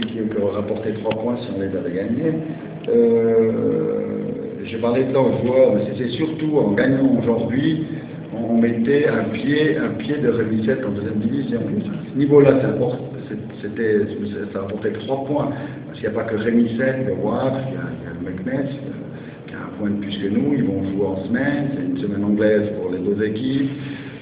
qui aurait rapporté 3 points si on les avait gagnés. J'ai parlé de leurs joueurs, mais c'était surtout en gagnant aujourd'hui, on mettait un pied de Rémy-7 en deuxième division. À ce niveau-là, ça apportait 3 points. Parce qu'il n'y a pas que Rémy-7, le Wavre, il y a le Meknes, qui a un point de plus que nous. Ils vont jouer en semaine, c'est une semaine anglaise pour les 2 équipes.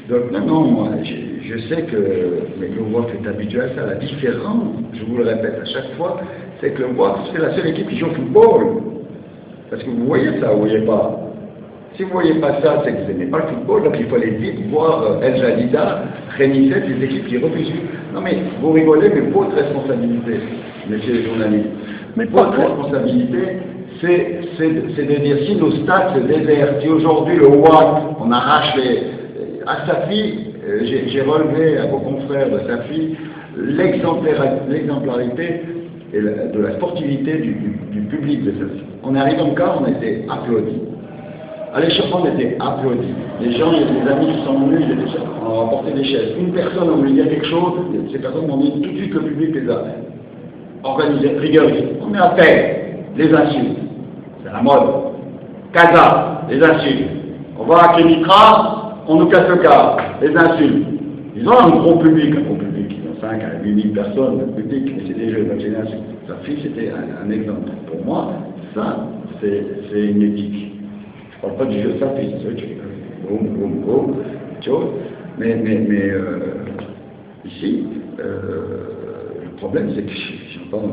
Donc non, moi, je sais que le Wavre est habitué à ça. La différence, je vous le répète à chaque fois, c'est que le Wavre, c'est la seule équipe qui joue au football. Parce que vous voyez ça, vous ne voyez pas. Si vous ne voyez pas ça, c'est que vous n'aimez pas le football, donc il faut aller vite voir El Jadida, Rémy-7, les équipes qui refusent. Non mais, vous rigolez, mais votre responsabilité, messieurs les journalistes, votre responsabilité, c'est de dire si nos stades se désertent, si aujourd'hui le WAC, on arrache à Safi, j'ai relevé à vos confrères de Safi l'exemplarité et de la sportivité du public de Safi. On est arrivé en quart, on a été applaudis. À l'échauffement, on était applaudis. Les gens, il y a des amis qui sont venus, on a apporté des chaises. Une personne a voulu dire quelque chose, ces personnes m'ont dit tout de suite que le public les a organisés, rigoristes. On est à terre, les insultes. C'est la mode. Casa, les insultes. On va à Kémitra, on nous casse le quart, les insultes. Ils ont un gros public, ils ont 5 à 8 000 personnes, le public, mais c'est des jeux, donc c'est des insultes. Sa fille, c'était un exemple. Pour moi, ça, c'est une éthique. Je ne parle pas du jeu de sa fille, c'est vrai que boum, mais ici, le problème c'est que j'entends,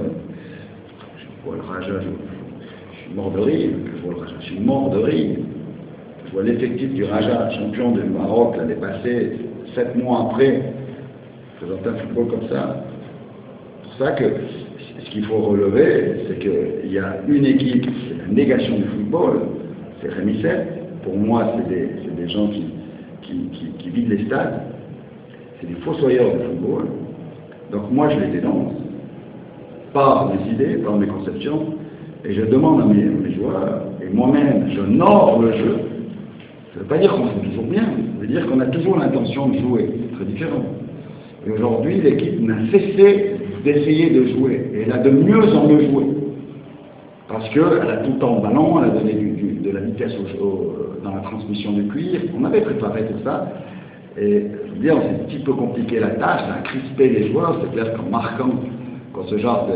je vois le Raja, je suis mort de rire, je vois l'effectif du Raja, champion du Maroc, l'année passée, 7 mois après, présenter un football comme ça. C'est pour ça que ce qu'il faut relever, c'est qu'il y a une équipe, c'est la négation du football, c'est Rémy-7. Pour moi, c'est des gens qui vident les stades. C'est des fossoyeurs de football. Donc moi, je les dénonce par mes idées, par mes conceptions, et je demande à mes joueurs, et moi-même, je nore le jeu. Ça ne veut pas dire qu'on joue toujours bien, ça veut dire qu'on a toujours l'intention de jouer. C'est très différent. Et aujourd'hui, l'équipe n'a cessé d'essayer de jouer, et elle a de mieux en mieux joué. Parce qu'elle a tout le temps le ballon, elle a donné de la vitesse dans la transmission du cuir. On avait préparé tout ça. Et je veux dire, c'est un petit peu compliqué la tâche, ça a crispé les joueurs. C'est clair qu'en marquant ce genre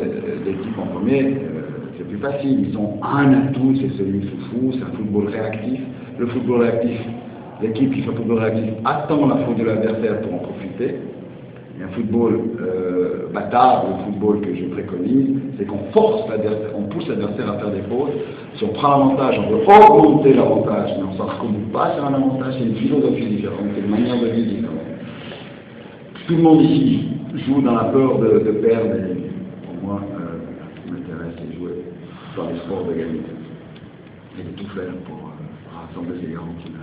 d'équipe en premier, c'est plus facile. Ils ont un atout, c'est celui de foufou, c'est un football réactif. Le football réactif, l'équipe qui fait le football réactif attend la faute de l'adversaire pour en profiter. Et un football bâtard, le football que je préconise, c'est qu'on force l'adversaire, on pousse l'adversaire à faire des fautes. Si on prend l'avantage, on veut augmenter l'avantage, mais on ne s'en recommande pas sur un avantage, c'est une philosophie différente, c'est une manière de vivre différente. Tout le monde ici joue dans la peur de perdre, et pour moi, ce qui m'intéresse, c'est jouer dans les sports de gagner. Et de tout faire pour rassembler ces garanties.